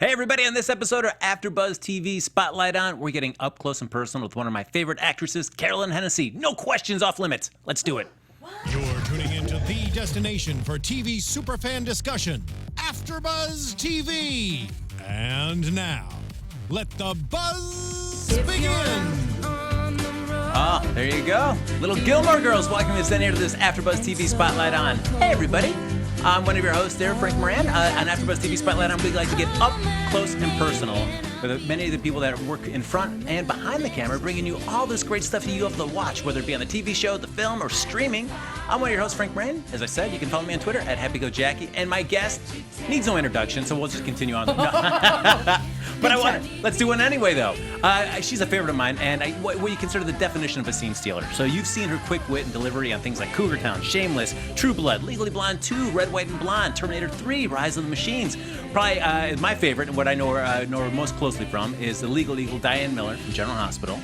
Hey everybody, on this episode of AFTERBUZZ TV Spotlight On, we're getting up close and personal with one of my favorite actresses, Carolyn Hennesy. No questions off limits. Let's do it. You're tuning into the destination for TV superfan discussion, AFTERBUZZ TV. And now, let the buzz begin. Oh, there you go. Little Gilmore girls welcome us in here to this AFTERBUZZ TV Spotlight On. Hey everybody. I'm one of your hosts there, Frank Moran. On AFTERBUZZ TV Spotlight On, we like to get up close and personal with many of the people that work in front and behind the camera, bringing you all this great stuff that you have to watch, whether it be on the TV show, the film, or streaming. I'm one of your hosts, Frank Moran. As I said, you can follow me on Twitter at HappyGoJackie. And my guest needs no introduction, so we'll just continue on. But let's do one anyway, though. She's a favorite of mine, and what you consider the definition of a scene stealer. So you've seen her quick wit and delivery on things like Cougar Town, Shameless, True Blood, Legally Blonde 2, Red, White, and Blonde, Terminator 3, Rise of the Machines. Probably my favorite, and what I know her most closely from, is the Legal Diane Miller from General Hospital.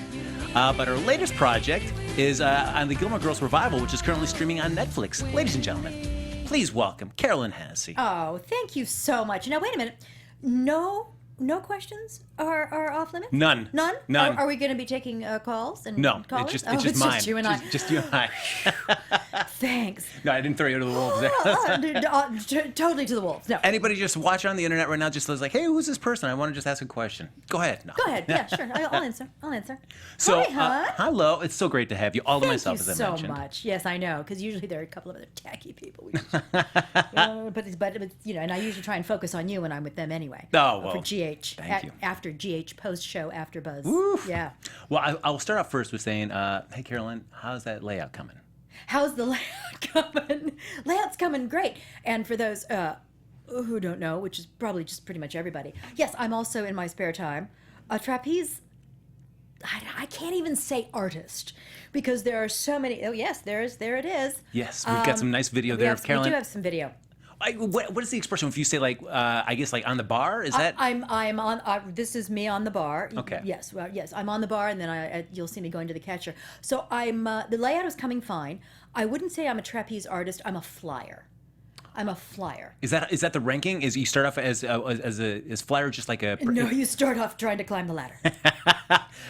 But her latest project is on the Gilmore Girls revival, which is currently streaming on Netflix. Ladies and gentlemen, please welcome Carolyn Hennesy. Oh, thank you so much. Now, wait a minute. No questions are off limits? None. None? None. Are we going to be taking calls? And No, callers? it's it's just mine. Just you and I. Just you and I. Thanks. No, I didn't throw you to the wolves there. Totally to the wolves. No. Anybody just watching on the internet right now just says like, hey, who's this person? I want to just ask a question. Go ahead. No. Go ahead. Yeah, sure. I'll answer. So, Hi, hon. hello. It's so great to have you all to myself, Thank as you I mentioned. so much. Yes, I know, because usually there are a couple of other tacky people. But you know, and I usually try and focus on you when I'm with them anyway. Oh, well, for GH. thank you. After GH post show AFTERBUZZ. Oof. Yeah. Well, I'll start off first with saying, hey, Carolyn, how's that layout coming? How's the layout coming? Layout's coming great. And for those who don't know, which is probably just pretty much everybody, yes, I'm also in my spare time a trapeze. I can't even say artist because there are so many. Oh yes, there it is. Yes, we've got some nice video there of Carolyn. We do have some video. What is the expression if you say like I guess like on the bar? Is that I'm on? This is me on the bar. Okay. Yes. Well, yes. I'm on the bar, and then you'll see me going to the catcher. So I'm the layout is coming fine. I wouldn't say I'm a trapeze artist. I'm a flyer. I'm a flyer. Is that the ranking? Is you start off as flyer, just like a No, you start off trying to climb the ladder.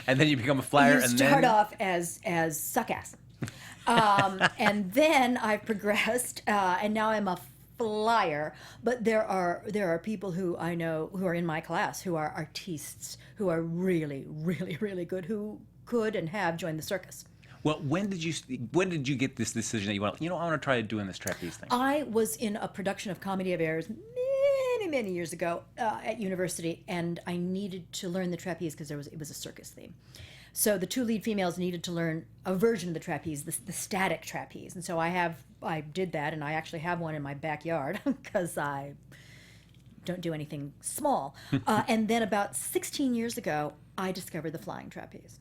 and then you become a flyer. You start off as suck ass, and then I've progressed, and now I'm a flyer. But there are people who I know who are in my class who are artistes who are really, really, really good, who could and have joined the circus. Well, when did you get this decision that you want? I want to try doing this trapeze thing. I was in a production of Comedy of Errors many years ago at university, and I needed to learn the trapeze because it was a circus theme. So the two lead females needed to learn a version of the trapeze, the static trapeze, and so I did that, and I actually have one in my backyard because I don't do anything small. And then about 16 years ago, I discovered the flying trapeze.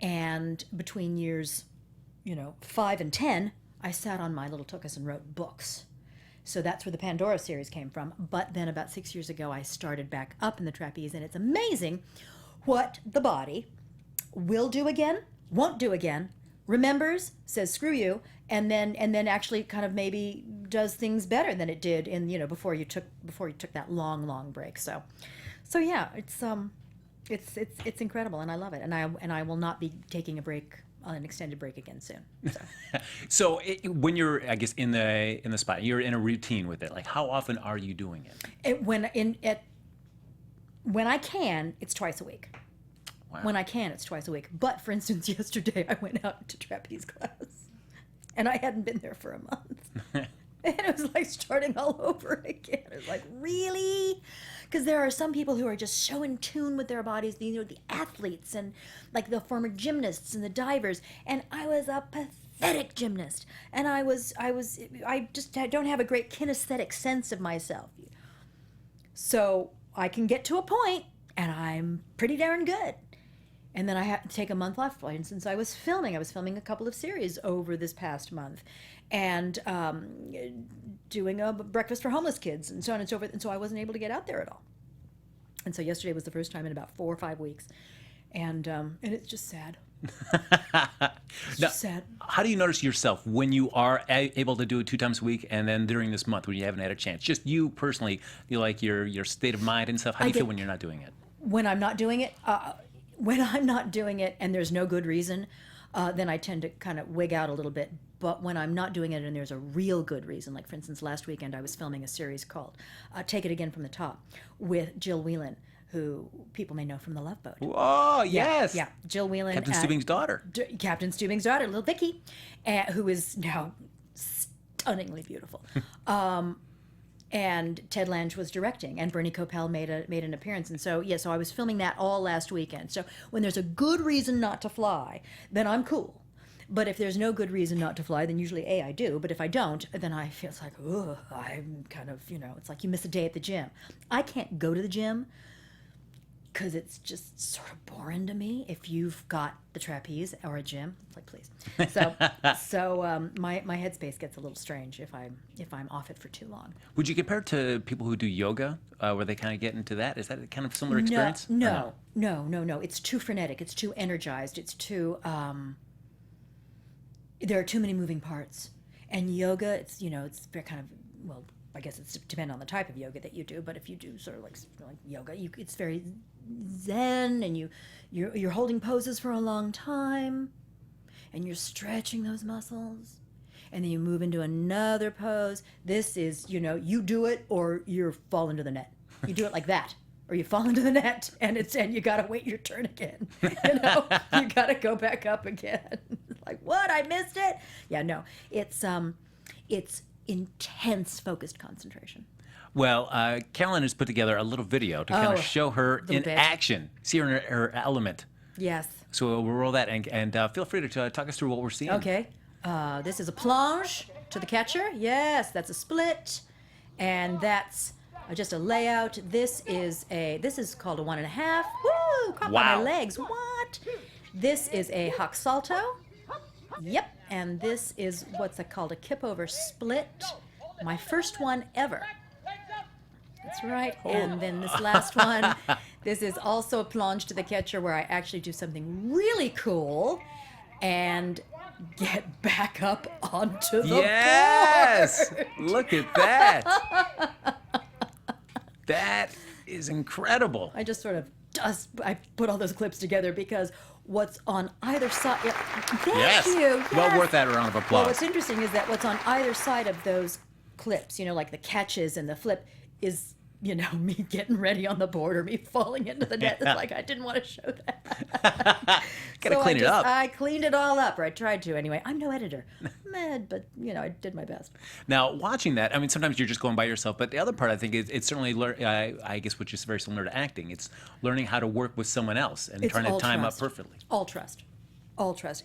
And between years, 5 and 10, I sat on my little tuchus and wrote books. So that's where the Pandora series came from. But then about 6 years ago, I started back up in the trapeze, and it's amazing what the body will do again, won't do again, remembers, says screw you, and then actually kind of maybe does things better than it did in before you took that long break. So yeah, it's incredible, and I love it, and I will not be taking a break, an extended break again soon. So when you're, I guess, in the spot, you're in a routine with it. Like, how often are you doing it? When I can, it's twice a week. Wow. When I can, it's twice a week. But for instance, yesterday I went out to trapeze class, and I hadn't been there for a month. And it was like starting all over again. It was like, really? Because there are some people who are just so in tune with their bodies, the athletes and like the former gymnasts and the divers. And I was a pathetic gymnast. And I don't have a great kinesthetic sense of myself. So I can get to a point, and I'm pretty darn good. And then I had to take a month off. For instance, I was filming a couple of series over this past month, and doing a breakfast for homeless kids and so on and so forth. And so I wasn't able to get out there at all. And so yesterday was the first time in about 4 or 5 weeks, and it's just sad. Now, sad. how do you notice yourself when you are able to do it 2 times a week, and then during this month when you haven't had a chance? Just you personally, you like your state of mind and stuff. How do you feel when you're not doing it? When I'm not doing it, and there's no good reason, then I tend to kind of wig out a little bit. But when I'm not doing it and there's a real good reason, like for instance, last weekend I was filming a series called Take It Again from the Top with Jill Whelan, who people may know from The Love Boat. Oh, yes. Yeah, Jill Whelan. Captain Steubing's daughter. Captain Steubing's daughter, little Vicky, who is now stunningly beautiful. And Ted Lange was directing, and Bernie Kopell made an appearance. And so, so I was filming that all last weekend. So when there's a good reason not to fly, then I'm cool. But if there's no good reason not to fly, then usually I do. But if I don't, then I feel it's like, ugh, I'm kind of, it's like you miss a day at the gym. I can't go to the gym because it's just sort of boring to me. If you've got the trapeze or a gym, it's like, please. So my headspace gets a little strange if I'm off it for too long. Would you compare it to people who do yoga, where they kind of get into that? Is that a kind of similar experience? No. It's too frenetic. It's too energized. It's too. There are too many moving parts, and yoga. It's very kind of, well, I guess it's depend on the type of yoga that you do. But if you do sort of like yoga, it's very zen, and you're holding poses for a long time, and you're stretching those muscles, and then you move into another pose. This is you do it or you fall into the net. You do it like that, or you fall into the net, and you gotta wait your turn again. You gotta go back up again. Like, what? I missed it. Yeah, no, it's intense, focused concentration. Well, Carolyn has put together a little video to kind of show her in action, see her in her element. Yes. So we'll roll that, and feel free to talk us through what we're seeing. Okay. This is a plunge to the catcher. Yes, that's a split, and that's just a layout. This is called a 1.5. Woo! Caught by my legs. What? This is a hock salto. Yep. And this is what's called a kip over split. My first one ever. That's right. And then this last one, this is also a plunge to the catcher where I actually do something really cool and get back up onto the board. Look at that. That is incredible. I just sort of I put all those clips together because what's on either side. Yeah, thank you. Yes. Well worth that round of applause. Well, what's interesting is that what's on either side of those clips, like the catches and the flip, is me getting ready on the board or me falling into the net. It's like I didn't want to show that. Gotta clean it up. I cleaned it all up, or I tried to anyway. I'm no editor, but I did my best. Now, watching that, I mean, sometimes you're just going by yourself, but the other part I think is it's certainly, I guess, which is very similar to acting. It's learning how to work with someone else and trying to time up perfectly. All trust.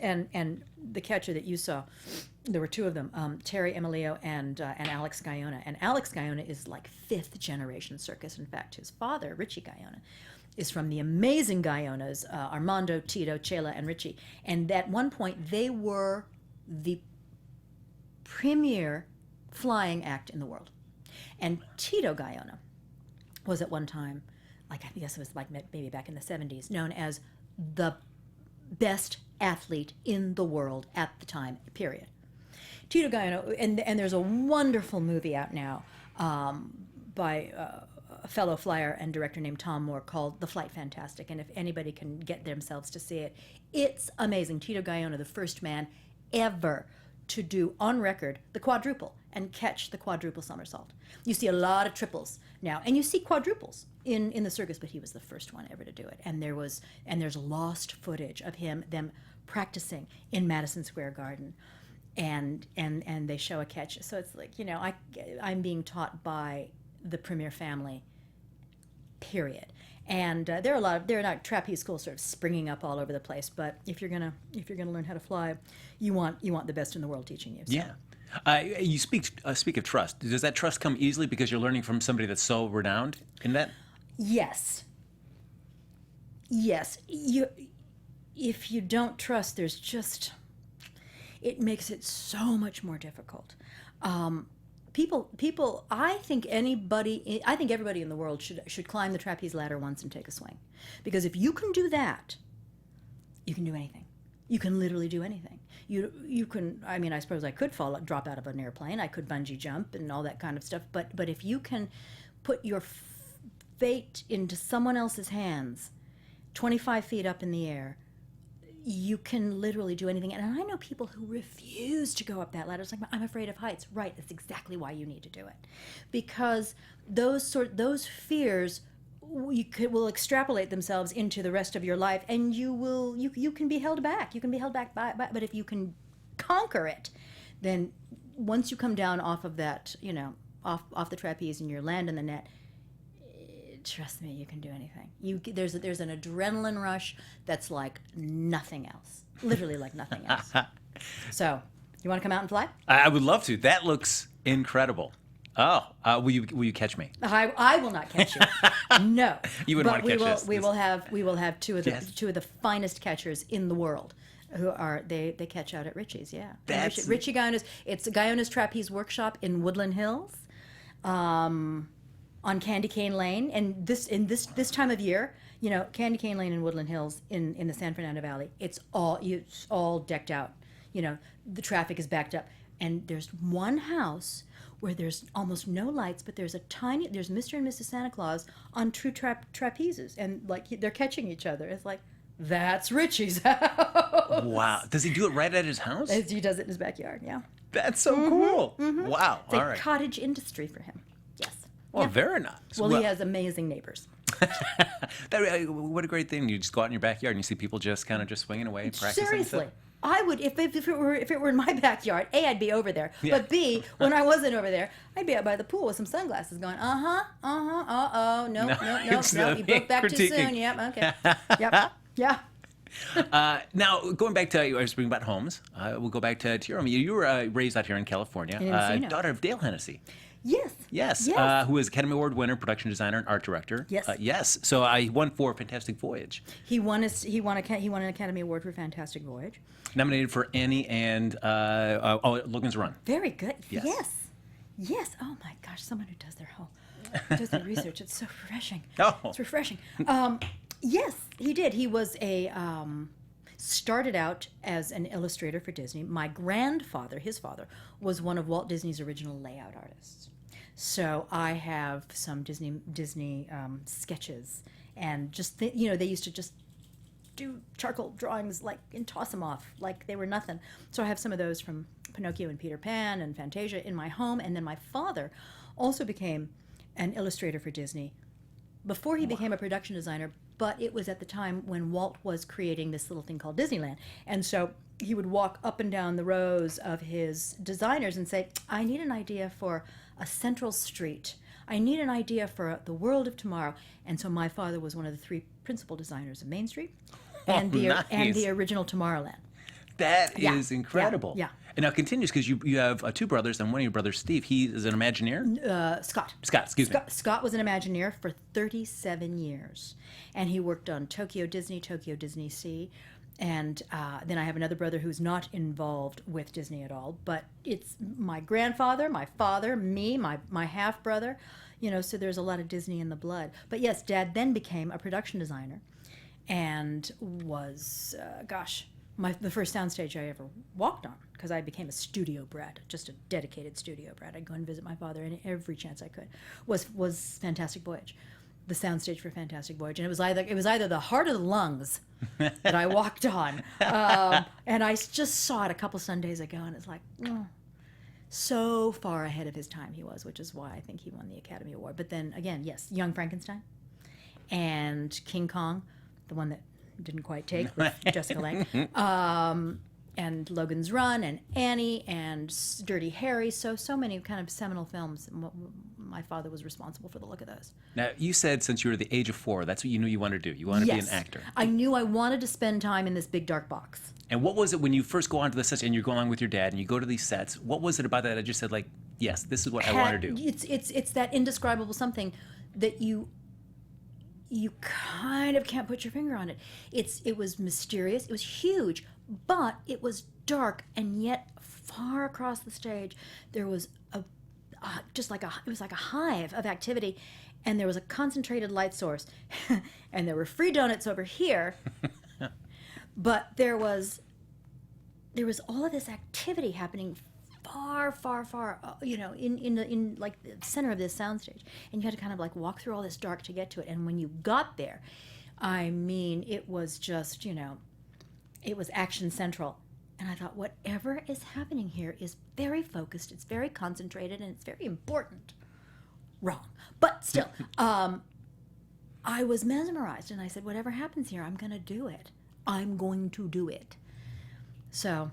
And the catcher that you saw, there were 2 of them, Terry Emilio and Alex Guyona. And Alex Guyona is like 5th generation circus. In fact, his father, Richie Guyona, is from the amazing Guyonas, Armando, Tito, Chela, and Richie. And at one point, they were the premier flying act in the world. And Tito Guyona was at one time, I guess it was like maybe back in the 70s, known as the best athlete in the world at the time, period. Tito Guyona, and there's a wonderful movie out now by a fellow flyer and director named Tom Moore called The Flight Fantastic, and if anybody can get themselves to see it, it's amazing. Tito Guyona, the first man ever to do, on record, the quadruple and catch the quadruple somersault. You see a lot of triples now, and you see quadruples in the circus, but he was the first one ever to do it. And there's lost footage of them practicing in Madison Square Garden, and they show a catch. So it's like, I'm being taught by the premier family, period. And there are not trapeze schools sort of springing up all over the place. But if you're gonna learn how to fly, you want the best in the world teaching you. So. Yeah. You speak of trust. Does that trust come easily because you're learning from somebody that's so renowned in that? Yes. If you don't trust, it makes it so much more difficult. People. I think everybody in the world should climb the trapeze ladder once and take a swing, because if you can do that, you can do anything. You can literally do anything. You can, I mean, I suppose I could drop out of an airplane. I could bungee jump and all that kind of stuff. But if you can put your fate into someone else's hands, 25 feet up in the air, you can literally do anything. And I know people who refuse to go up that ladder. It's like, I'm afraid of heights. Right, that's exactly why you need to do it. Because those fears will extrapolate themselves into the rest of your life, and you can be held back. You can be held back by but if you can conquer it, then once you come down off of that, off the trapeze and you land in the net, trust me, you can do anything. There's an adrenaline rush that's like nothing else. Literally like nothing else. So, you want to come out and fly? I would love to. That looks incredible. Oh, will you catch me? I will not catch you. No. You wouldn't want to catch us. We will have two of the finest catchers in the world, who are they catch out at Richie's. Yeah, Richie Guyonna's. It's Guyonna's Trapeze Workshop in Woodland Hills, on Candy Cane Lane. And this time of year, Candy Cane Lane in Woodland Hills in the San Fernando Valley, it's all decked out. The traffic is backed up, and there's one house where there's almost no lights, but there's Mr. and Mrs. Santa Claus on true trapezes, and like they're catching each other. It's like, that's Richie's house. Wow. Does he do it right at his house? He does it in his backyard, yeah. That's so cool. Mm-hmm. Wow. It's a cottage industry for him. Yes. Well, yeah. Very nice. Well, he has amazing neighbors. What a great thing. You just go out in your backyard and you see people just kind of just swinging away, practicing. Seriously. I would, if it were in my backyard, A, I'd be over there. Yeah. But B, when I wasn't over there, I'd be out by the pool with some sunglasses going, nope, you broke back too soon. Yep, okay. Yep, yeah. Now, going back to, I was speaking about homes, we'll go back to your home. You were raised out here in California, daughter of Dale Hennesy. Yes. Who is Academy Award winner, production designer, and art director. Yes. Yes. So I won for Fantastic Voyage. He won an Academy Award for Fantastic Voyage. Nominated for Annie and Logan's Run. Very good. Yes. Oh my gosh, someone who does their research. It's so refreshing. Oh. It's refreshing. Yes, he did. He was started out as an illustrator for Disney. My grandfather, his father, was one of Walt Disney's original layout artists. So I have some Disney sketches, and just they used to just do charcoal drawings and toss them off like they were nothing. So I have some of those from Pinocchio and Peter Pan and Fantasia in my home. And then my father also became an illustrator for Disney before he became a production designer, but it was at the time when Walt was creating this little thing called Disneyland. And so he would walk up and down the rows of his designers and say, I need an idea for a central street. I need an idea for the world of tomorrow. And so my father was one of the three principal designers of Main Street and the original Tomorrowland. That is incredible. Yeah. And now it continues because you have two brothers, and one of your brothers, Steve, he is an Imagineer? Scott. Excuse me. Scott was an Imagineer for 37 years. And he worked on Tokyo Disney Sea. And then I have another brother who's not involved with Disney at all. But it's my grandfather, my father, me, my half-brother. So there's a lot of Disney in the blood. But yes, Dad then became a production designer and was, the first soundstage I ever walked on, because I became a studio brat, just a dedicated studio brat. I'd go and visit my father every chance I could, was Fantastic Voyage, the soundstage for Fantastic Voyage. And it was either the heart or the lungs that I walked on. And I just saw it a couple Sundays ago, and it's like, so far ahead of his time he was, which is why I think he won the Academy Award. But then again, yes, Young Frankenstein and King Kong, the one that didn't quite take with Jessica Lange, and Logan's Run and Annie and Dirty Harry. So many kind of seminal films. My father was responsible for the look of those. Now, you said since you were the age of 4, that's what you knew you wanted to do. You wanted to be an actor. I knew I wanted to spend time in this big dark box. And what was it when you first go onto the sets and you're going along with your dad and you go to these sets? What was it about that just said, like, yes, this is what I want to do? It's that indescribable something that you kind of can't put your finger on it. It was mysterious. It was huge, but it was dark, and yet far across the stage there was it was like a hive of activity, and there was a concentrated light source, and there were free donuts over here, but there was there was all of this activity happening far, far, far, in like the center of this soundstage, and you had to kind of like walk through all this dark to get to it. And when you got there, I mean, it was just, it was action central. And I thought, whatever is happening here is very focused, it's very concentrated, and it's very important. Wrong. But still, I was mesmerized, and I said, whatever happens here, I'm going to do it. I'm going to do it. So,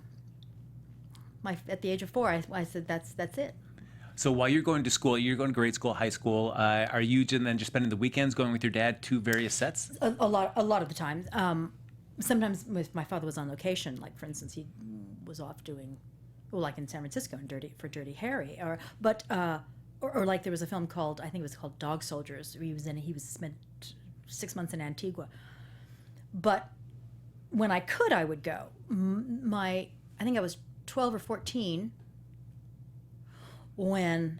at the age of 4, I said, that's it. So while you're going to school, you're going to grade school, high school, are you then just spending the weekends going with your dad to various sets? A lot of the time. Sometimes if my father was on location, like for instance, he was off doing, like in San Francisco for Dirty Harry, or like there was a film called, I think it was called Dog Soldiers. He was spent 6 months in Antigua. But when I could, I would go. I think I was 12 or 14 when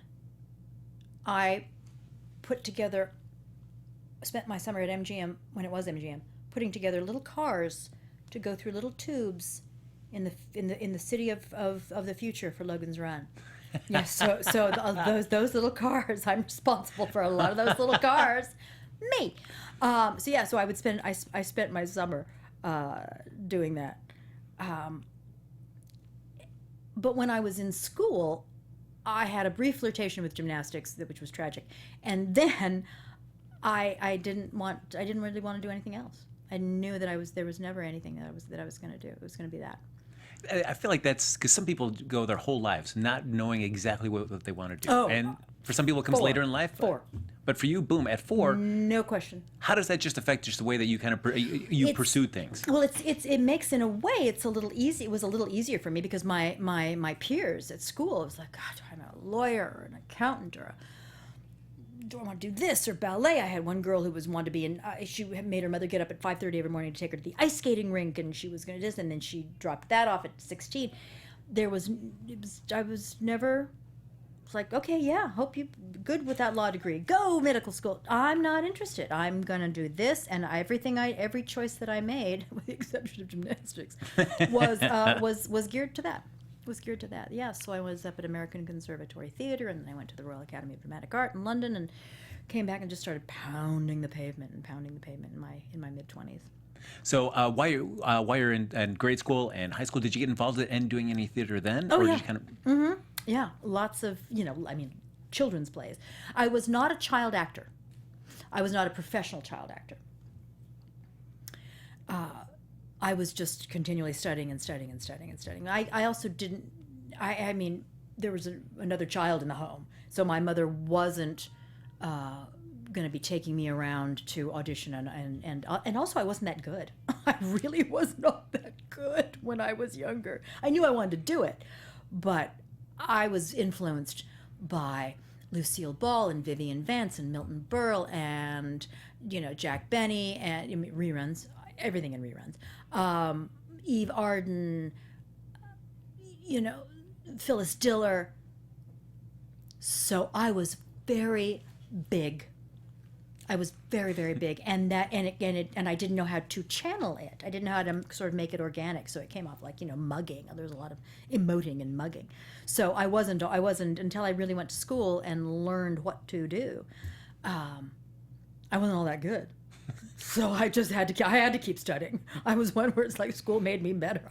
I spent my summer at MGM, when it was MGM, putting together little cars to go through little tubes in the city of the future for Logan's Run. Yes, so those little cars, I'm responsible for a lot of those little cars. Me. So I would I spent my summer doing that. But when I was in school, I had a brief flirtation with gymnastics, which was tragic, and then I didn't really want to do anything else. I knew that there was never anything that I was going to do. It was going to be that. I feel like that's because some people go their whole lives not knowing exactly what they want to do. Oh, and for some people it comes 4. later in life. 4. But for you, boom, at 4. No question. How does that just affect just the way that you kind of pursue things? Well, it makes, in a way, it's a little easy. It was a little easier for me because my peers at school, it was like, God, I'm a lawyer or an accountant or do I want to do this or ballet? I had one girl who wanted to be in. She had made her mother get up at 5:30 every morning to take her to the ice skating rink, and she was going to do this, and then she dropped that off at 16. I was never. It's like, okay, yeah, hope you good with that law degree. Go medical school. I'm not interested. I'm gonna do this, and every choice that I made, with the exception of gymnastics, was geared to that. Yeah. So I was up at American Conservatory Theatre, and then I went to the Royal Academy of Dramatic Art in London, and came back and just started pounding the pavement in my mid-20s. So while you're in grade school and high school, did you get involved in doing any theater then? Oh, or yeah. Did you kind of... Mm-hmm. Yeah, lots of, children's plays. I was not a child actor. I was not a professional child actor. I was just continually studying and studying and studying and studying. I also didn't, there was another child in the home, so my mother wasn't going to be taking me around to audition, and also I wasn't that good. I really was not that good when I was younger. I knew I wanted to do it, but I was influenced by Lucille Ball and Vivian Vance and Milton Berle and Jack Benny and reruns, everything in reruns. Eve Arden, Phyllis Diller. So I was very big. I was very, very big, and I didn't know how to channel it. I didn't know how to sort of make it organic, so it came off like mugging. There was a lot of emoting and mugging. So I wasn't until I really went to school and learned what to do. I wasn't all that good, so I had to keep studying. I was one where it's like school made me better.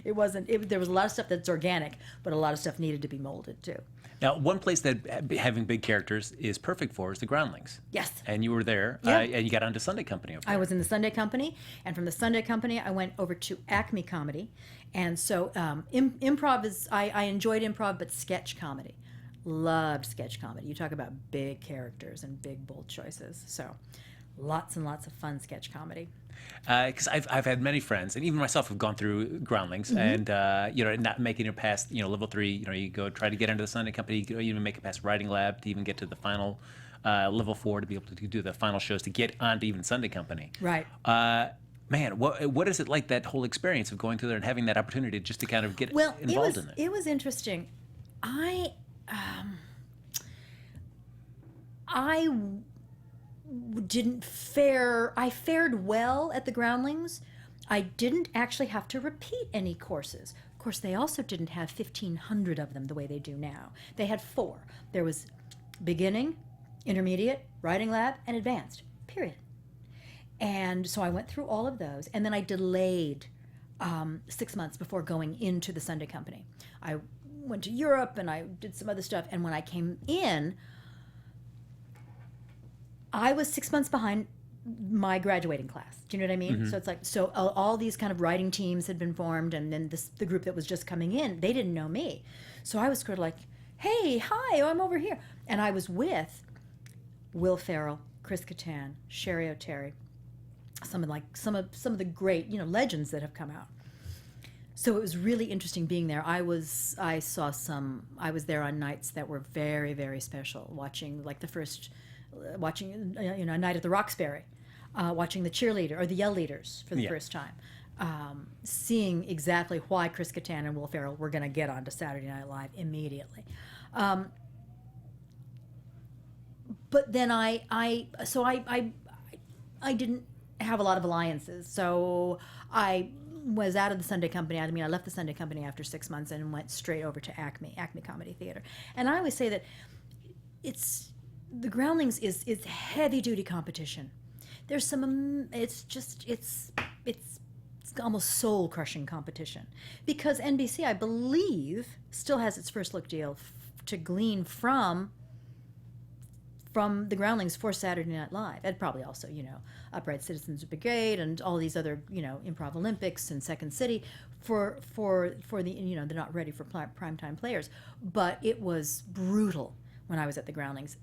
There was a lot of stuff that's organic, but a lot of stuff needed to be molded too. Now, one place that having big characters is perfect for is the Groundlings. Yes. And you were there, Yeah. and you got onto Sunday Company over there. I was in the Sunday Company, and from the Sunday Company, I went over to Acme Comedy. And so improv is, I enjoyed improv, but sketch comedy. Loved sketch comedy. You talk about big characters and big, bold choices. So lots and lots of fun sketch comedy. Because I've had many friends, and even myself have gone through Groundlings, and not making it past level 3. You go try to get into the Sunday Company, you even make it past writing lab to even get to the final level 4 to be able to do the final shows to get onto even Sunday Company. Right. Man, what is it like, that whole experience of going through there and having that opportunity just to kind of get involved in it? It was interesting. I fared well at the Groundlings. I didn't actually have to repeat any courses. Of course, they also didn't have 1,500 of them the way they do now. They had 4. There was beginning, intermediate, writing lab, and advanced, period. And so I went through all of those, and then I delayed 6 months before going into the Sunday Company. I went to Europe, and I did some other stuff, and when I came in, I was 6 months behind my graduating class. Do you know what I mean? Mm-hmm. So it's like, so all these kind of writing teams had been formed, and then the group that was just coming in, they didn't know me. So I was sort of like, hey, hi, I'm over here. And I was with Will Ferrell, Chris Kattan, Sherry O'Terry, some of the great, legends that have come out. So it was really interesting being there. I was there on nights that were very, very special, watching a night at the Roxbury, watching the cheerleader or the yell leaders for the first time, seeing exactly why Chris Kattan and Will Ferrell were going to get onto Saturday Night Live immediately. But then I didn't have a lot of alliances, so I was out of the Sunday Company. I left the Sunday Company after 6 months and went straight over to Acme Comedy Theater. And I always say that the Groundlings is heavy duty competition. There's some, it's almost soul crushing competition, because NBC, I believe, still has its first look deal to glean from the Groundlings for Saturday Night Live, and probably also, Upright Citizens Brigade and all these other, Improv Olympics and Second City for the, they're not ready for primetime players. But it was brutal when I was at the Groundlings.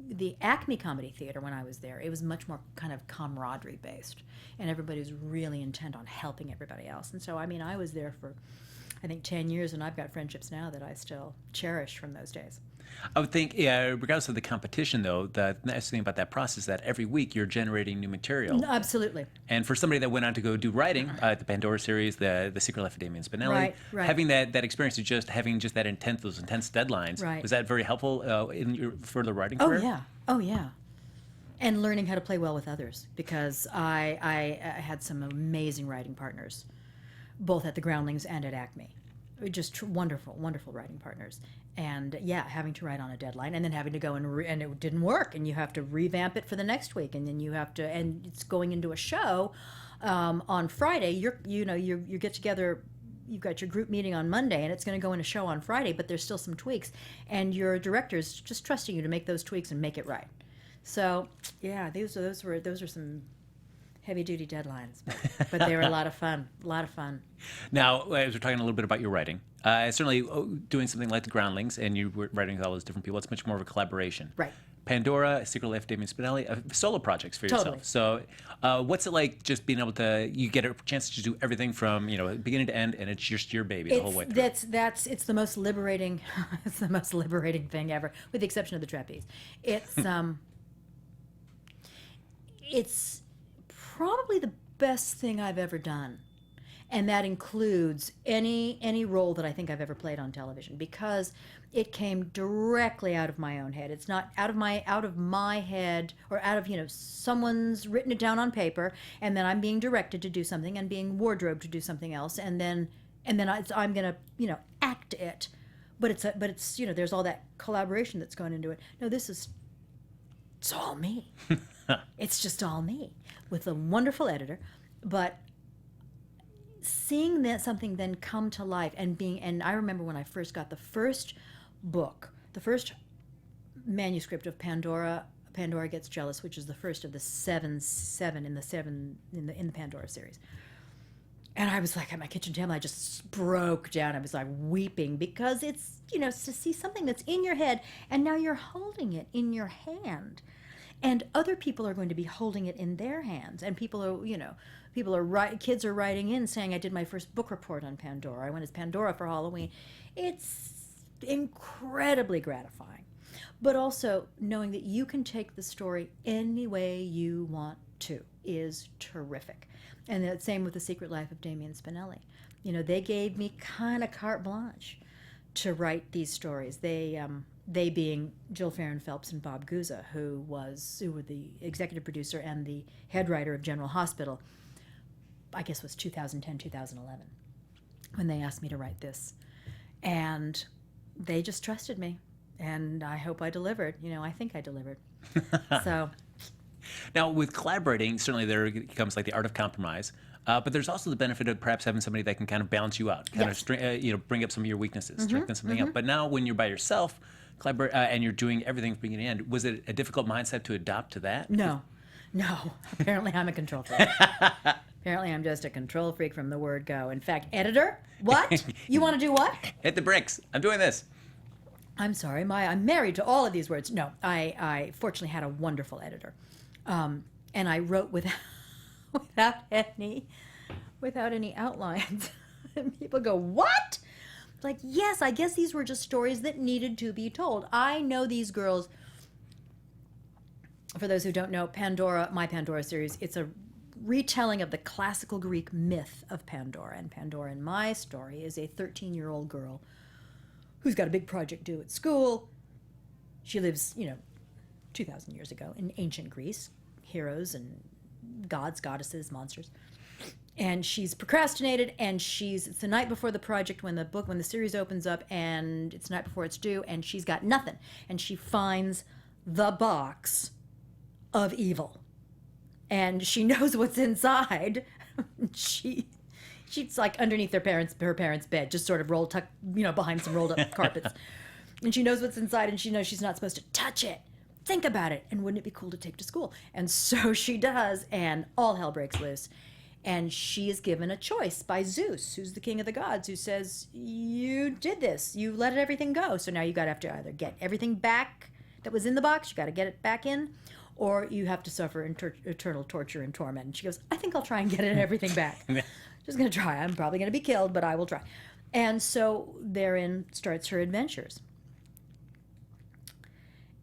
The Acme Comedy Theater, when I was there, it was much more kind of camaraderie based, and everybody was really intent on helping everybody else. And so, I was there for, I think, 10 years, and I've got friendships now that I still cherish from those days. I would think, regardless of the competition, though, the nice thing about that process is that every week you're generating new material. No, absolutely. And for somebody that went on to go do writing, the Pandora series, the Secret Life of Damien Spinelli, right. having that experience of having that those intense deadlines, was that very helpful in your further writing career? Oh yeah. And learning how to play well with others, because I had some amazing writing partners, both at the Groundlings and at Acme. Just wonderful writing partners. And having to write on a deadline, and then having to go and it didn't work, and you have to revamp it for the next week, and then you have to, and it's going into a show on Friday. You get together. You've got your group meeting on Monday, and it's going to go in a show on Friday, but there's still some tweaks, and your director's just trusting you to make those tweaks and make it right. So those were some heavy-duty deadlines, but they were a lot of fun. Now, as we're talking a little bit about your writing, certainly doing something like the Groundlings, and you were writing with all those different people, it's much more of a collaboration. Right. Pandora, Secret Life of Damien Spinelli, solo projects for Totally. yourself. So what's it like just being able to, you get a chance to do everything from, beginning to end, and it's just your baby the whole way through? It's the most liberating, it's the most liberating thing ever, with the exception of the trapeze. It's probably the best thing I've ever done, and that includes any role that I think I've ever played on television, because it came directly out of my own head. It's not out of my head, or out of someone's written it down on paper, and then I'm being directed to do something and being wardrobed to do something else, and then I'm gonna act it, but it's there's all that collaboration that's going into it. No, it's all me. It's just all me, with a wonderful editor, but seeing that something then come to life, and I remember when I first got the first book, the first manuscript of Pandora Gets Jealous, which is the first of the seven in the Pandora series. And I was like, at my kitchen table, I just broke down. I was like weeping, because it's, to see something that's in your head, and now you're holding it in your hand. And other people are going to be holding it in their hands, and kids are writing in saying, I did my first book report on Pandora. I went as Pandora for Halloween. It's incredibly gratifying, but also knowing that you can take the story any way you want to is terrific. And the same with The Secret Life of Damien Spinelli. They gave me kind of carte blanche to write these stories. They being Jill Farron Phelps and Bob Guza, who were the executive producer and the head writer of General Hospital, I guess was 2010, 2011. when they asked me to write this. And they just trusted me. And I hope I delivered. I think I delivered. So... Now, with collaborating, certainly there comes like the art of compromise, but there's also the benefit of perhaps having somebody that can kind of balance you out, kind of bring up some of your weaknesses, strengthen something up. But now, when you're by yourself, and you're doing everything from beginning to end, was it a difficult mindset to adopt to that? No. Apparently, I'm a control freak. Apparently, I'm just a control freak from the word go. In fact, editor, what? You want to do what? Hit the bricks. I'm doing this. I'm sorry, I'm married to all of these words. No, I fortunately had a wonderful editor. And I wrote without any outlines. And people go, what? Like, yes, I guess these were just stories that needed to be told. I know these girls. For those who don't know, my Pandora series, it's a retelling of the classical Greek myth of Pandora. And Pandora in my story is a 13-year-old girl who's got a big project due at school. She lives, 2,000 years ago in ancient Greece, heroes and gods, goddesses, monsters. And she's procrastinated, and it's the night before the project when the series opens up, and it's the night before it's due, and she's got nothing. And she finds the box of evil. And she knows what's inside. She's like underneath her parents' bed, just sort of tucked, behind some rolled up carpets. And she knows what's inside, and she knows she's not supposed to touch it. Think about it, and wouldn't it be cool to take to school? And so she does, and all hell breaks loose. And she is given a choice by Zeus, who's the king of the gods, who says, you did this, you let everything go, so now you got to have to either get everything back that was in the box, you got to get it back in, or you have to suffer eternal torture and torment. And she goes, I think I'll try and get everything back. Just going to try. I'm probably going to be killed, but I will try. And so therein starts her adventures.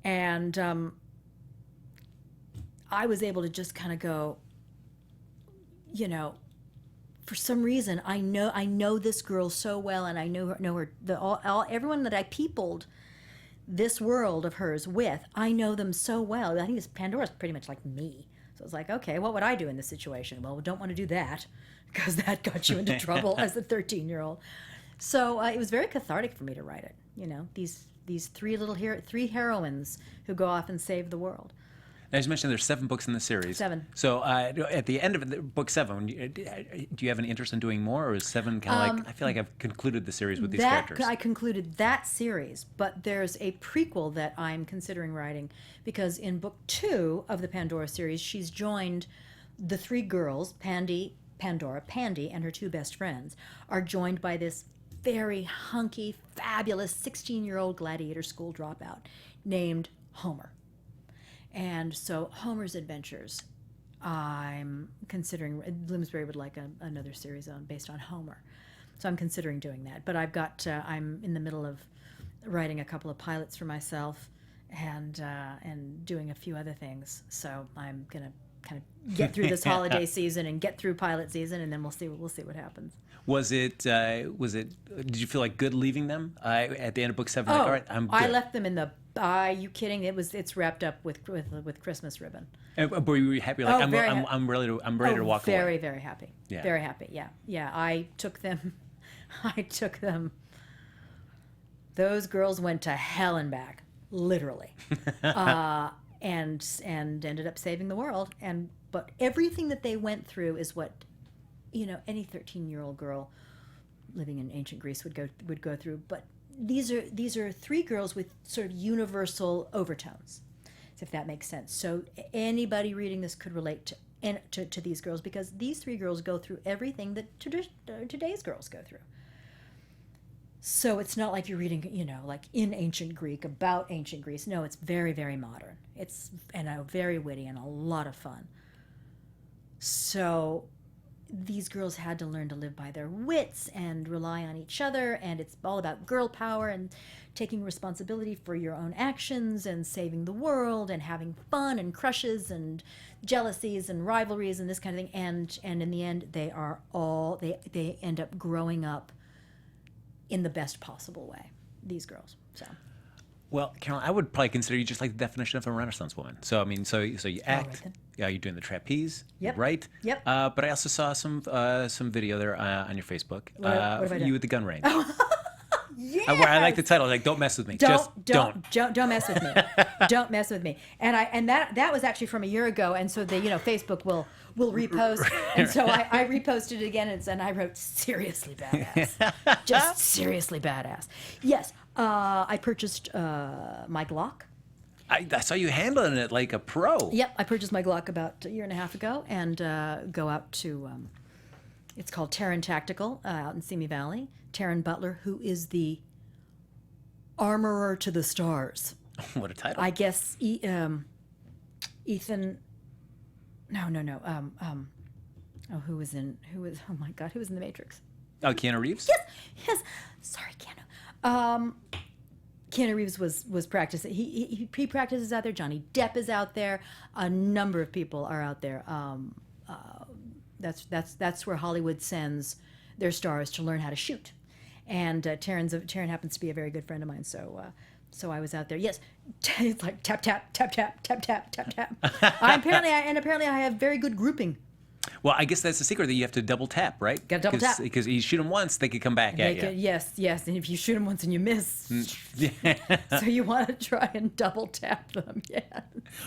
And I was able to just kind of go, for some reason, I know this girl so well, and I know her. Everyone that I peopled this world of hers with, I know them so well. I think Pandora's pretty much like me. So it's like, okay, what would I do in this situation? Well, we don't want to do that, because that got you into trouble as a 13-year-old. So it was very cathartic for me to write it. These three heroines who go off and save the world. Now, as you mentioned, there's 7 books in the series. 7. So at the end of book 7, do you have an interest in doing more, or is 7 kind of like, I feel like I've concluded the series with these characters? I concluded that series, but there's a prequel that I'm considering writing, because in book 2 of the Pandora series, she's joined the 3 girls, Pandy, and her 2 best friends, are joined by this very hunky, fabulous 16-year-old gladiator school dropout named Homer. And so Homer's adventures, I'm considering, Bloomsbury would like another series based on Homer. So I'm considering doing that. But I'm in the middle of writing a couple of pilots for myself and doing a few other things. So I'm going to kind of get through this holiday season and get through pilot season, and then we'll see what happens. Was it? Did you feel like good leaving them at the end of book 7? Like, all right, I'm good. I left them in the. Are you kidding? It's wrapped up with Christmas ribbon. And were you happy? Like, I'm ready to walk away. Very, very happy. Yeah. Very happy. Yeah. I took them. Those girls went to hell and back, literally, and ended up saving the world. But everything that they went through is what, any 13-year-old girl living in ancient Greece would go through. But these are 3 girls with sort of universal overtones, if that makes sense. So anybody reading this could relate to these girls, because these 3 girls go through everything that today's girls go through. So it's not like you're reading, like in ancient Greek about ancient Greece. No, it's very, very modern. It's very witty and a lot of fun. So these girls had to learn to live by their wits and rely on each other, and it's all about girl power and taking responsibility for your own actions and saving the world and having fun and crushes and jealousies and rivalries and this kind of thing. And in the end, they end up growing up in the best possible way, these girls. So Well, Carolyn, I would probably consider you just like the definition of a Renaissance woman. So I mean, so you act, then. yeah, you're doing the trapeze, Yep. right? Yep. But I also saw some video there on your Facebook. What have I done? You at the gun range. Yes! I like the title. Like, don't mess with me. Don't mess with me. Don't mess with me. And that was actually from a year ago. And so Facebook will repost. And so I reposted it again and I wrote seriously badass. Just seriously badass. Yes. I purchased my Glock. I saw you handling it like a pro. Yep, I purchased my Glock about a year and a half ago and go out to, it's called Taryn Tactical out in Simi Valley. Taryn Butler, who is the armorer to the stars. What a title. I guess Ethan, who was in The Matrix? Oh, Keanu Reeves? Yes, sorry, Keanu. Keanu Reeves was practicing. He practices out there. Johnny Depp is out there. A number of people are out there. That's where Hollywood sends their stars to learn how to shoot. And Taryn happens to be a very good friend of mine, so I was out there. Yes, it's like tap tap tap tap tap tap tap tap. Apparently I have very good grouping. Well, I guess that's the secret, that you have to double tap, right? Got to double tap. Because you shoot them once, they could come back at you. Yes, and if you shoot them once and you miss, Yeah. so you want to try and double tap them. Yeah.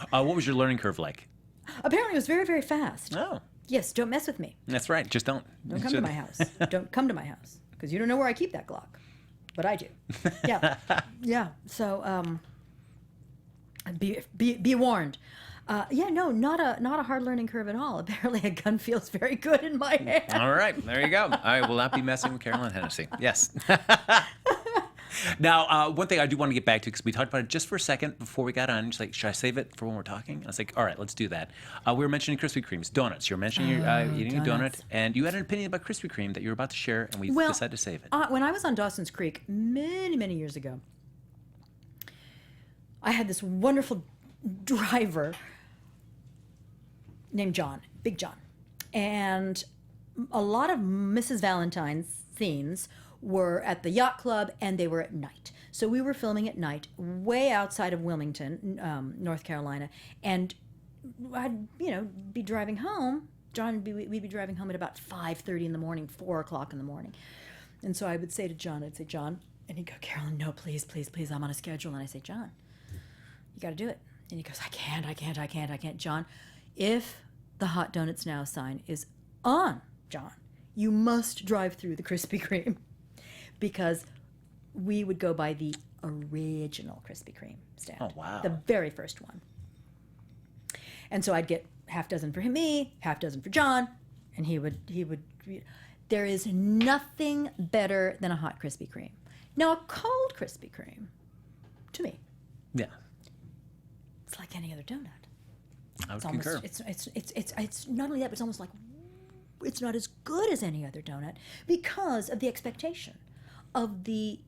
What was your learning curve like? Apparently, it was very, very fast. Oh, Yes, don't mess with me. that's right. Just don't. Don't come to my house. Don't come to my house because you don't know where I keep that Glock, but I do. Yeah, yeah. So be warned. Not a hard learning curve at all. Apparently, a gun feels very good in my hand. All right, there you go. I will not be messing with Carolyn Hennesy. Yes. Now, one thing I do want to get back to, because we talked about it just for a second before we got on. Just like, should I save it for when we're talking? I was like, all right, let's do that. We were mentioning Krispy Kremes, donuts. You were mentioning you're eating a donut, donuts. and you had an opinion about Krispy Kreme that you were about to share, and we decided to save it. When I was on Dawson's Creek many, many years ago, I had this wonderful driver named John, Big John. And a lot of Mrs. Valentine's scenes were at the yacht club, and they were at night. So we were filming at night, way outside of Wilmington, North Carolina, and I'd be driving home. We'd be driving home at about 5:30 in the morning, 4 o'clock in the morning, and so I would say to John, John, and he'd go, Carolyn, no, please, I'm on a schedule, and I say, John, you got to do it, and he goes, I can't, John, if the Hot Donuts Now sign is on, John, you must drive through the Krispy Kreme. Because we would go by the original Krispy Kreme stand. Oh, wow. The very first one. And so I'd get half dozen for me, half dozen for John, and he would. There is nothing better than a hot Krispy Kreme. Now, a cold Krispy Kreme, to me, Yeah, it's like any other donut. I would It's concur. it's not only that, but it's almost like it's not as good as any other donut because of the expectation of the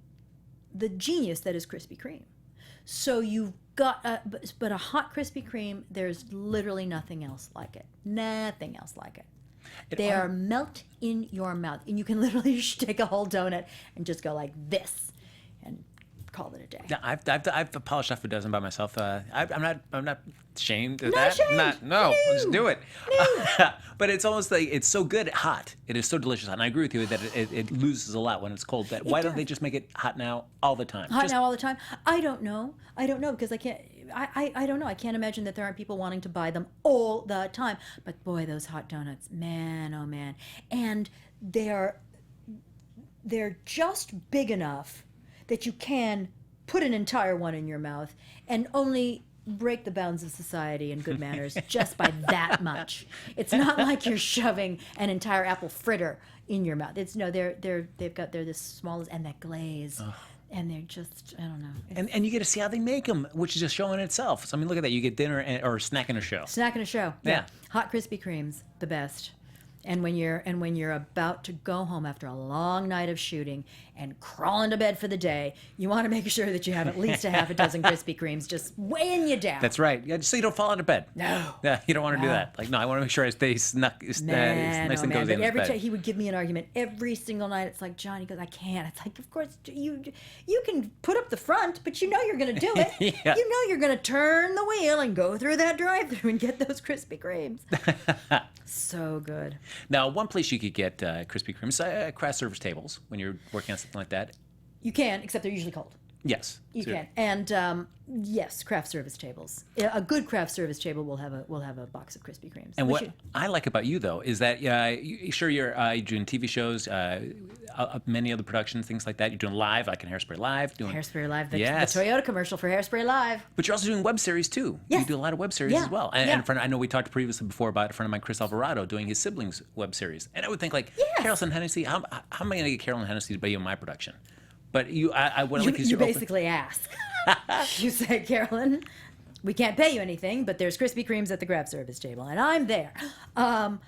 genius that is Krispy Kreme. So you've got, but a hot Krispy Kreme, there's literally nothing else like it. Nothing else like it. They are melt in your mouth, and you can literally take a whole donut and just go like this, and call it a day. Yeah, I've polished off a dozen by myself. I'm not ashamed of Not that. ashamed. No, No. let's do it. But it's almost like it's so good hot. It is so delicious, and I agree with you that it loses a lot when it's cold. Why don't they just make it hot now all the time? Hot now all the time? I don't know because I can't. I don't know. I can't imagine that there aren't people wanting to buy them all the time. But boy, those hot donuts, man, oh man, and they're just big enough that you can put an entire one in your mouth and only break the bounds of society and good manners just by that much. It's not like you're shoving an entire apple fritter in your mouth. They're this small, and that glaze, and they're just, I don't know. And you get to see how they make them, which is just showing itself. So I mean, look at that. You get dinner or snack in a show. Snack and a show. Yeah. Hot Krispy Kremes, the best. And when you're about to go home after a long night of shooting and crawl into bed for the day, you want to make sure that you have at least a half a dozen Krispy Kremes just weighing you down. That's right. Yeah, just so you don't fall out of bed. No. Yeah, you don't want to do that. Like, no, I want to make sure I stay nice and cozy in Every bed. time he would give me an argument every single night. It's like, John, he goes, I can't. It's like, of course you can put up the front, but you know you're going to do it. Yeah. You know you're going to turn the wheel and go through that drive-through and get those Krispy Kremes. So good. Now, one place you could get Krispy Kremes, craft service tables when you're working on something like that. You can, except they're usually cold. Yes. You can, and yes, craft service tables. A good craft service table will have a box of Krispy Kremes. And what I like about you, though, is that you're doing TV shows, many other productions, things like that. You're doing live, like in Hairspray Live. Hairspray Live, the Yes. Toyota commercial for Hairspray Live. But you're also doing web series, too. Yes. You do a lot of web series as well. And I know we talked previously before about a friend of mine, Chris Alvarado, doing his siblings web series. And I would think, like, Carolyn Hennesy, how am I going to get Carolyn Hennesy to be in my production? But you basically ask. You say, Carolyn, we can't pay you anything, but there's Krispy Kremes at the craft service table, and I'm there. No,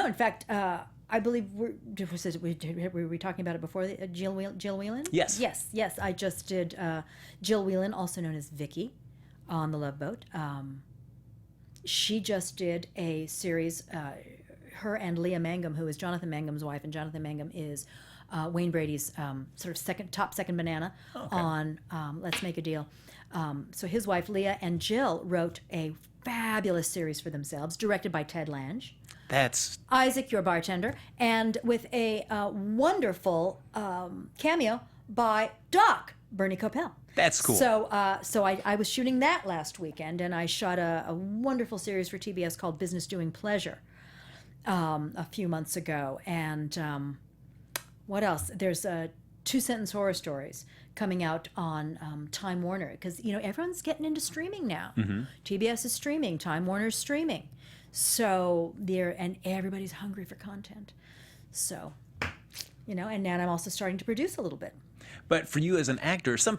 in fact, I believe were we talking about it before? Jill Whelan? Yes. Yes. I just did Jill Whelan, also known as Vicky, on The Love Boat. She just did a series. Her and Leah Mangum, who is Jonathan Mangum's wife, and Jonathan Mangum is Wayne Brady's sort of top second banana on Let's Make a Deal. So his wife Leah and Jill wrote a fabulous series for themselves, directed by Ted Lange. That's Isaac, your bartender, and with a wonderful cameo by Doc Bernie Coppell. That's cool. So I was shooting that last weekend, and I shot a wonderful series for TBS called Business Doing Pleasure a few months ago. And what else? There's two-sentence horror stories coming out on Time Warner, because everyone's getting into streaming now. Mm-hmm. TBS is streaming, Time Warner's streaming, so and everybody's hungry for content. So, and now I'm also starting to produce a little bit. But for you as an actor, some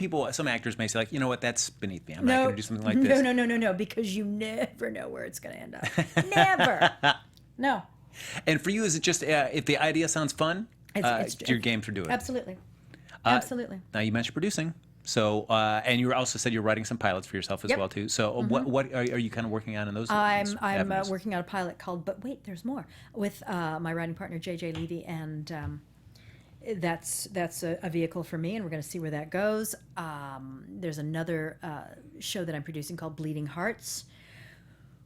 actors may say, like, you know what, that's beneath me. I'm not going to do something like this. No, because you never know where it's going to end up. Never. No. And for you, is it just if the idea sounds fun, it's your game to do it? Absolutely. Absolutely. Now, you mentioned producing. So, and you also said you're writing some pilots for yourself as well, too. So what are you kind of working on in those I'm avenues? working on a pilot called But Wait, There's More, with my writing partner, J.J. Levy, and that's a vehicle for me, and we're going to see where that goes. There's another show that I'm producing called Bleeding Hearts,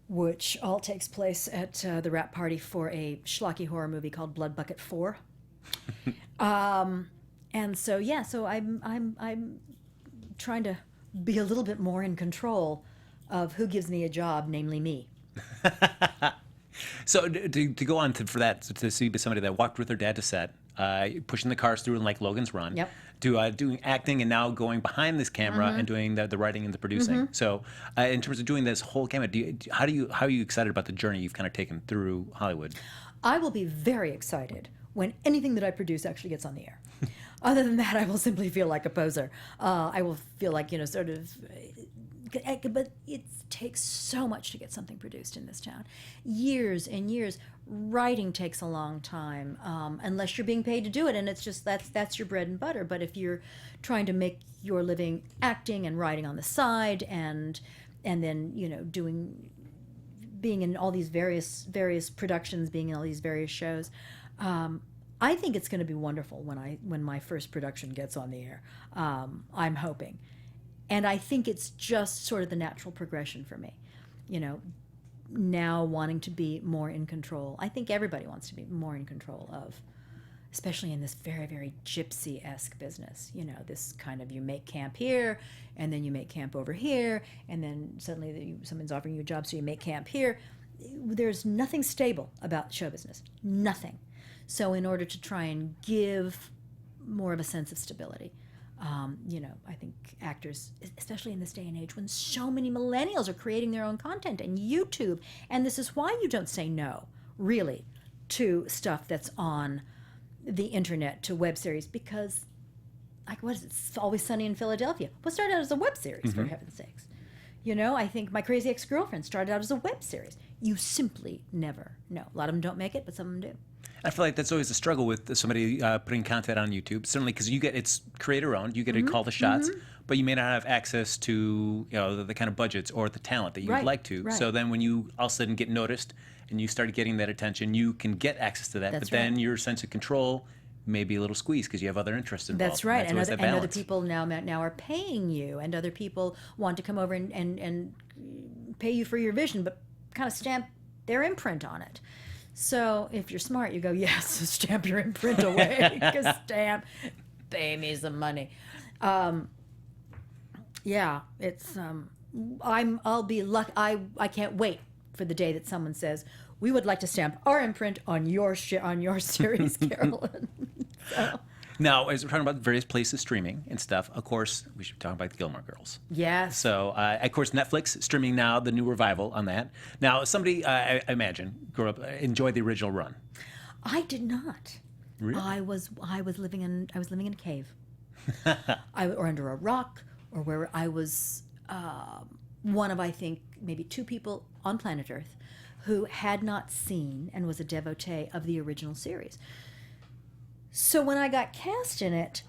which all takes place at the wrap party for a schlocky horror movie called Blood Bucket 4. And so I'm trying to be a little bit more in control of who gives me a job, namely me. So to go on for that, to see somebody that walked with their dad to set, pushing the cars through in like Logan's Run, to doing acting and now going behind this camera and doing the writing and the producing. So in terms of doing this whole gamut, how are you excited about the journey you've kind of taken through Hollywood? I will be very excited when anything that I produce actually gets on the air. Other than that, I will simply feel like a poser. I will feel like, sort of... But it takes so much to get something produced in this town. Years and years. Writing takes a long time, unless you're being paid to do it, and it's just that's your bread and butter. But if you're trying to make your living acting and writing on the side, and then being in all these various productions, being in all these various shows, I think it's going to be wonderful when my first production gets on the air. I'm hoping. And I think it's just sort of the natural progression for me, now wanting to be more in control. I think everybody wants to be more in control of, especially in this very, very gypsy-esque business. This kind of, you make camp here, and then you make camp over here, and then suddenly someone's offering you a job, so you make camp here. There's nothing stable about show business. Nothing. So in order to try and give more of a sense of stability, I think actors, especially in this day and age when so many millennials are creating their own content and YouTube, and this is why you don't say no, really, to stuff that's on the internet, to web series, because, like, what is it, It's Always Sunny in Philadelphia? What started out as a web series, for heaven's sakes? I think My Crazy Ex-Girlfriend started out as a web series. You simply never know. A lot of them don't make it, but some of them do. I feel like that's always a struggle with somebody putting content on YouTube. Certainly, because it's creator owned, you get to call the shots, but you may not have access to the kind of budgets or the talent that you'd like to. So then, when you all of a sudden get noticed and you start getting that attention, you can get access to that. But then your sense of control may be a little squeezed because you have other interests involved. That's right, and other balance. people now are paying you, and other people want to come over and pay you for your vision, but kind of stamp their imprint on it. So if you're smart, you go, yes, stamp your imprint away. Because pay me some money. Yeah, it's I'll be lucky. I can't wait for the day that someone says, we would like to stamp our imprint on your series, Carolyn. So. Now, as we're talking about various places streaming and stuff, of course, we should talk about the Gilmore Girls. Yes. So, of course, Netflix streaming now, the new revival on that. Now, somebody, I imagine, grew up, enjoyed the original run. I did not. Really? I was living in a cave, or under a rock, or where I was one of, I think, maybe 2 people on planet Earth who had not seen and was a devotee of the original series. So when I got cast in it,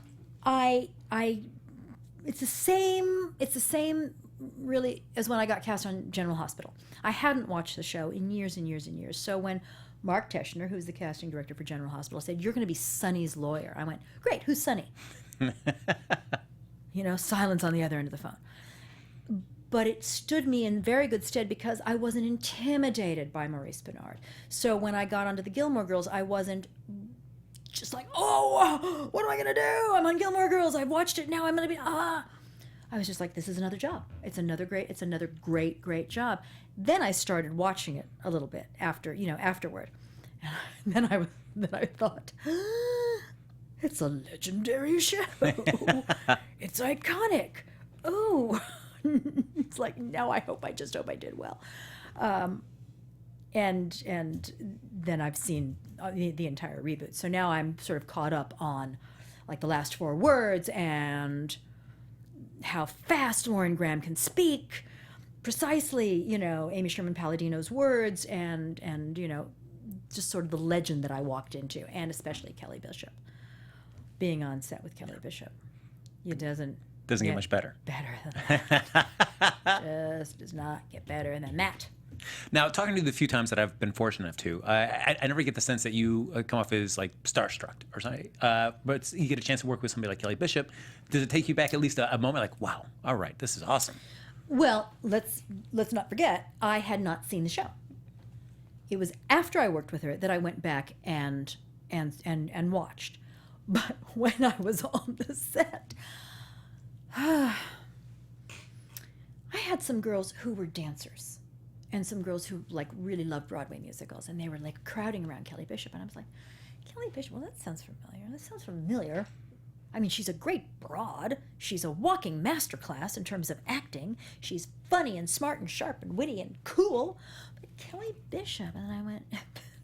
it's the same really as when I got cast on General Hospital. I hadn't watched the show in years and years and years. So when Mark Teschner, who's the casting director for General Hospital, said, "You're going to be Sonny's lawyer," I went, "Great, who's Sonny?" Silence on the other end of the phone. But it stood me in very good stead because I wasn't intimidated by Maurice Benard. So when I got onto the Gilmore Girls, I wasn't just like, oh, what am I going to do? I'm on Gilmore Girls. I've watched it now. I'm going to be, I was just like, this is another job. It's another great job. Then I started watching it a little bit afterward. And then I thought, it's a legendary show. It's iconic. Oh, it's like, now I just hope I did well. And then I've seen the entire reboot. So now I'm sort of caught up on like the last 4 words and how fast Lauren Graham can speak precisely, Amy Sherman Palladino's words and just sort of the legend that I walked into, and especially Kelly Bishop. Being on set with Kelly Bishop. It doesn't get much better. Better than that. Just does not get better than that. Now, talking to you the few times that I've been fortunate enough to, I never get the sense that you come off as like starstruck or something. But you get a chance to work with somebody like Kelly Bishop. Does it take you back at least a moment like, wow, all right, this is awesome? Well, let's not forget, I had not seen the show. It was after I worked with her that I went back and watched. But when I was on the set, I had some girls who were dancers and some girls who like really loved Broadway musicals, and they were like crowding around Kelly Bishop, and I was like, Kelly Bishop, well, that sounds familiar. I mean, she's a great broad. She's a walking masterclass in terms of acting. She's funny and smart and sharp and witty and cool. But Kelly Bishop, and I went,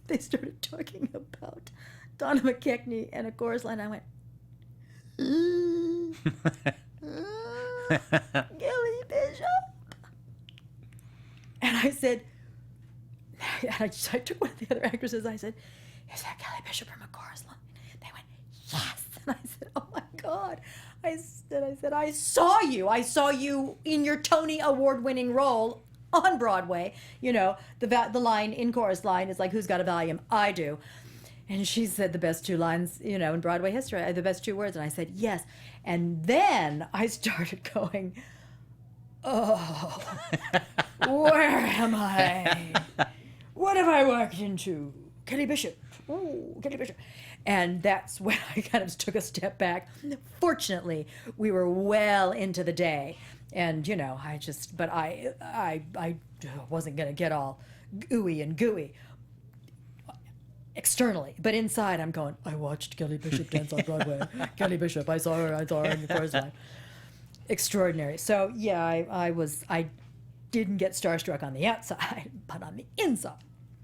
they started talking about Donna McKechnie and a chorus line. I went, Kelly Bishop. And I said, I took one of the other actresses. I said, is that Kelly Bishop from a chorus line? They went, yes. And I said, oh my God. I said, I saw you in your Tony Award-winning role on Broadway. The line in chorus line is like, who's got a volume? I do. And she said the best 2 lines, in Broadway history, the best 2 words. And I said, yes. And then I started going, oh, where am I? What have I walked into? Kelly Bishop. Ooh, Kelly Bishop. And that's when I kind of took a step Fortunately, we were well into the day. And, I wasn't going to get all ooey and gooey externally, but inside I'm going, I watched Kelly Bishop dance on Broadway. Kelly Bishop, I saw her in the first line. Extraordinary. So yeah, I didn't get starstruck on the outside, but on the inside.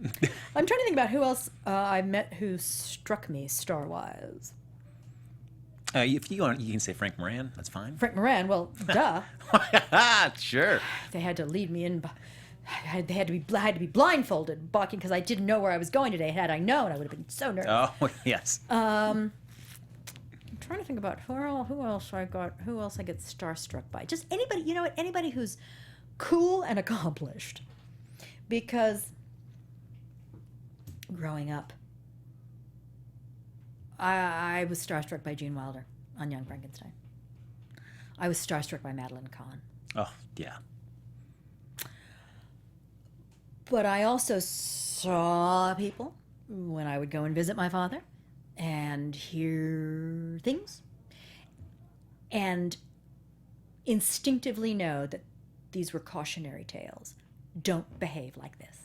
I'm trying to think about who else I met who struck me star-wise. If you want, you can say Frank Moran. That's fine. Frank Moran, well, duh. Sure. They had to lead me in I had to be blindfolded, balking because I didn't know where I was going today. Had I known, I would have been so nervous. Oh, yes. I'm trying to think about who else I get starstruck by. Just anybody, you know what? Anybody who's cool and accomplished. Because growing up, I was starstruck by Gene Wilder on Young Frankenstein. I was starstruck by Madeline Kahn. Oh, yeah. But I also saw people when I would go and visit my father and hear things and instinctively know that these were cautionary tales. Don't behave like this.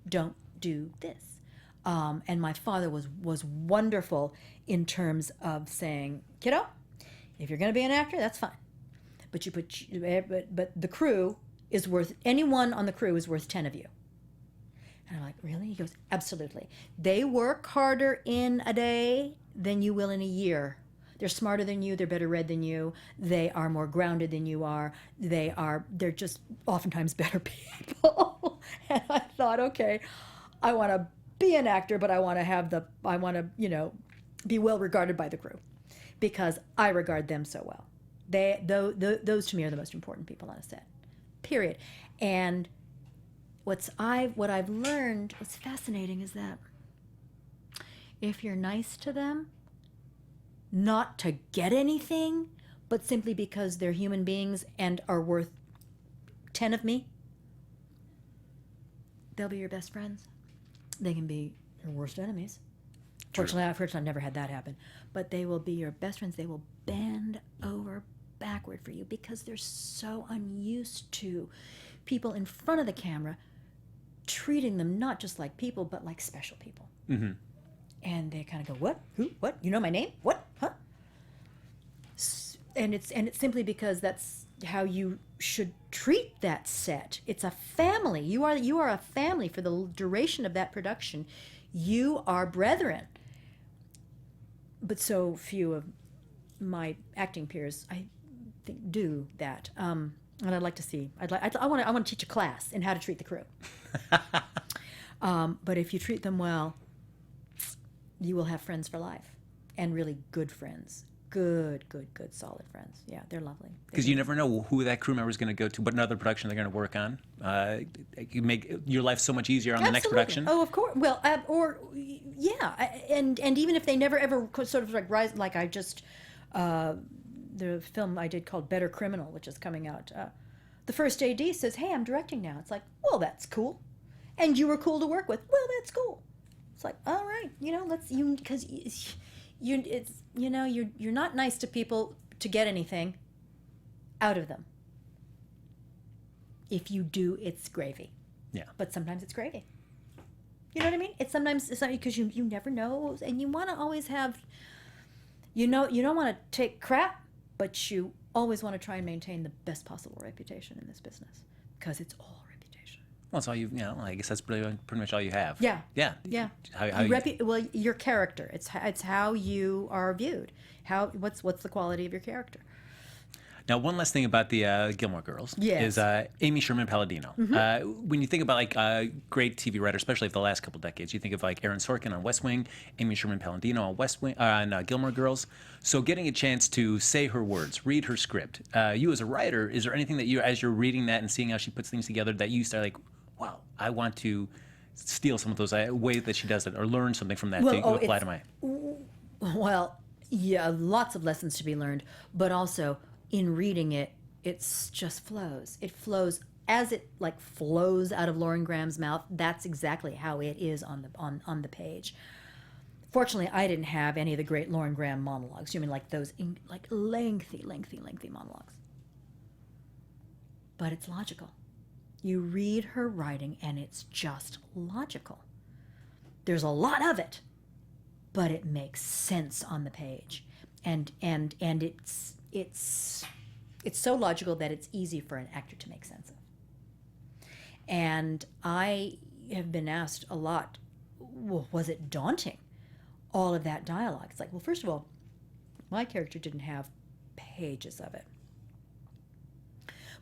Don't do this. And my father was wonderful in terms of saying, kiddo, if you're going to be an actor, that's fine. But the crew is worth, anyone on the crew is worth 10 of you. And I'm like, really? He goes, absolutely. They work harder in a day than you will in a year. They're smarter than you. They're better read than you. They are more grounded than you are. They're just oftentimes better people. And I thought, okay, I want to be an actor, but I want to be well regarded by the crew because I regard them so well. Those to me are the most important people on a set, period. And what I've learned, what's fascinating is that if you're nice to them, not to get anything, but simply because they're human beings and are worth 10 of me, they'll be your best friends. They can be your worst enemies. Fortunately, I've never had that happen. But they will be your best friends. They will bend over backward for you because they're so unused to people in front of the camera treating them not just like people, but like special people. Mm-hmm. And they kind of go, what? Who? What? You know my name? What? Huh? And it's simply because that's how you should treat that set. It's a family. You are a family for the duration of that production. You are brethren. But so few of my acting peers, I think, do that. And I'd like to see. I want to teach a class in how to treat the crew. But if you treat them well, you will have friends for life, and really good friends. Good, solid friends. Yeah, they're lovely. Because you never know who that crew member is going to go to, what another production they're going to work on. You make your life so much easier on the next production. Oh, of course. Well, and even if they never ever sort of like rise, like I just, the film I did called Better Criminal, which is coming out. The first AD says, "Hey, I'm directing now." It's like, well, that's cool, and you were cool to work with. Well, that's cool. It's like, all right, because you're not nice to people to get anything out of them. If you do, it's gravy. Yeah. But sometimes it's gravy. You know what I mean? It's not because you never know, and you want to always have, you don't want to take crap, but you always want to try and maintain the best possible reputation in this business because it's all reputation. Well, it's all I guess that's pretty much all you have. Yeah. Yeah. Yeah. How your character. It's how you are viewed. What's the quality of your character? Now, one last thing about the Gilmore Girls is Amy Sherman Palladino. Mm-hmm. When you think about great TV writers, especially of the last couple decades, you think of Aaron Sorkin on West Wing, Amy Sherman Palladino on on Gilmore Girls. So getting a chance to say her words, read her script. You as a writer, is there anything that as you're reading that and seeing how she puts things together, that you start wow, I want to steal some of those ways that she does it, or learn something from that to apply to my. Well, yeah, lots of lessons to be learned, but also in reading it, it's just flows. It flows as it flows out of Lauren Graham's mouth. That's exactly how it is on the page. Fortunately, I didn't have any of the great Lauren Graham monologues. You mean those lengthy monologues? But it's logical. You read her writing, and it's just logical. There's a lot of it, but it makes sense on the page, and it's so logical that it's easy for an actor to make sense of. And I have been asked a lot, well, was it daunting, all of that dialogue? It's well, first of all, my character didn't have pages of it.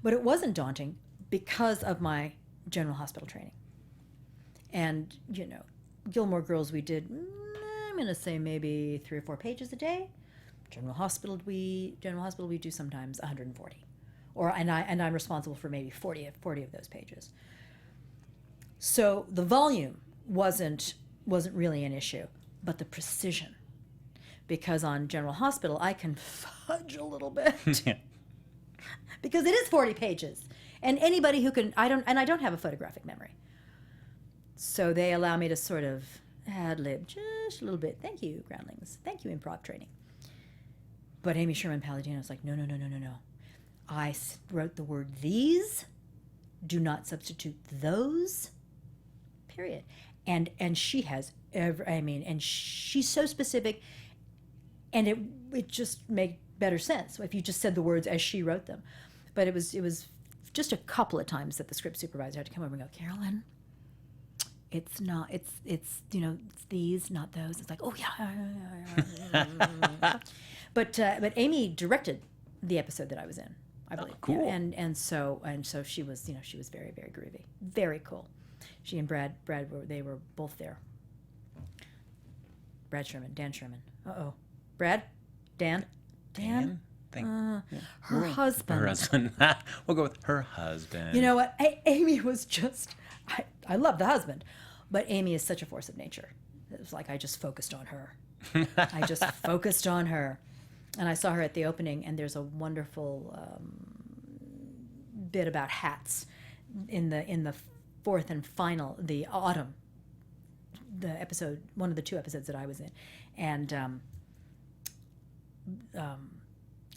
But it wasn't daunting because of my General Hospital training. And, Gilmore Girls, we did, I'm going to say maybe 3 or 4 pages a day. General Hospital, we do sometimes 140. And I'm responsible for maybe 40 of those pages. So the volume wasn't really an issue, but the precision. Because on General Hospital, I can fudge a little bit. Because it is 40 pages. And anybody who can, I don't have a photographic memory. So they allow me to sort of ad-lib just a little bit. Thank you, Groundlings. Thank you, improv training. But Amy Sherman-Palladino's like, no. I wrote the word these. Do not substitute those. Period. And she has, and she's so specific, and it just made better sense if you just said the words as she wrote them. But it was just a couple of times that the script supervisor had to come over and go, Carolyn, it's these, not those. It's like, oh yeah. But Amy directed the episode that I was in, I believe. Oh, cool. Yeah, and so she was, she was very, very groovy, very cool. She and Brad were both there. Dan Sherman. Brad, Dan. Her husband. Her husband. We'll go with her husband. You know what? Amy was just. I love the husband, but Amy is such a force of nature. It was like I just focused on her. And I saw her at the opening, and there's a wonderful bit about hats in the fourth and final, the autumn, the episode, one of the 2 episodes that I was in, and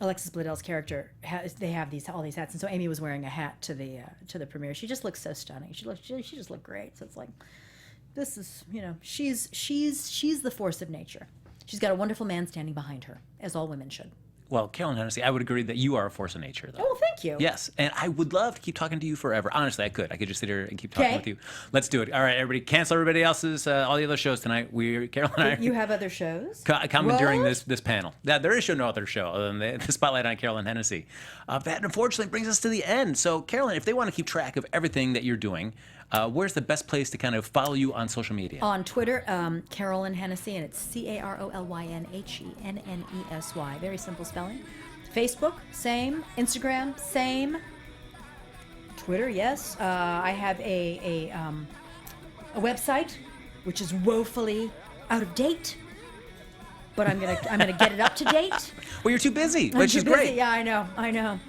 Alexis Bledell's character they have all these hats, and so Amy was wearing a hat to the premiere. She just looks so stunning. She just looked great. So it's like, this is, she's the force of nature. She's got a wonderful man standing behind her, as all women should. Well, Carolyn Hennesy, I would agree that you are a force of nature, though. Oh, well, thank you. Yes, and I would love to keep talking to you forever. Honestly, I could just sit here and keep talking with you. Let's do it. All right, everybody, cancel everybody else's, all the other shows tonight. Carolyn and I... You have other shows? Coming during this panel. Yeah, there is no other show other than the Spotlight on Carolyn Hennesy. That, unfortunately, brings us to the end. So, Carolyn, if they want to keep track of everything that you're doing, where's the best place to kind of follow you on social media? On Twitter, Carolyn Hennesy, and it's CarolynHennessy. Very simple spelling. Facebook, same. Instagram, same. Twitter, yes. I have a website, which is woefully out of date, but I'm gonna get it up to date. Well, you're too busy, which is great. Yeah, I know.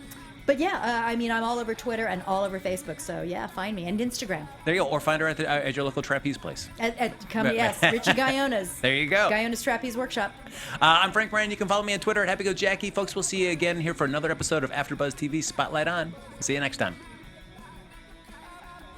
But yeah, I'm all over Twitter and all over Facebook. So yeah, find me, and Instagram. There you go. Or find her at your local trapeze place. Yes, Richie Gaiona's. There you go. Gaiona's Trapeze Workshop. I'm Frank Moran. You can follow me on Twitter at HappyGoJackie. Folks, we'll see you again here for another episode of AfterBuzz TV Spotlight On. See you next time.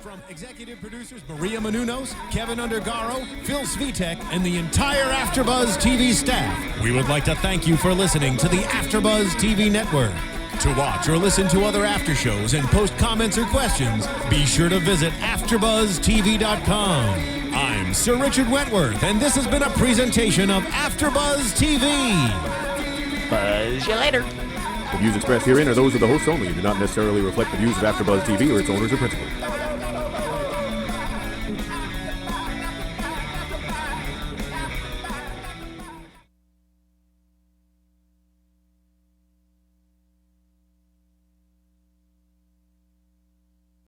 From executive producers Maria Menounos, Kevin Undergaro, Phil Svitek, and the entire AfterBuzz TV staff, we would like to thank you for listening to the AfterBuzz TV network. To watch or listen to other after shows and post comments or questions, be sure to visit AfterBuzzTV.com. I'm Sir Richard Wentworth, and this has been a presentation of AfterBuzz TV. Buzz you later. The views expressed herein are those of the hosts only and do not necessarily reflect the views of AfterBuzz TV or its owners or principals.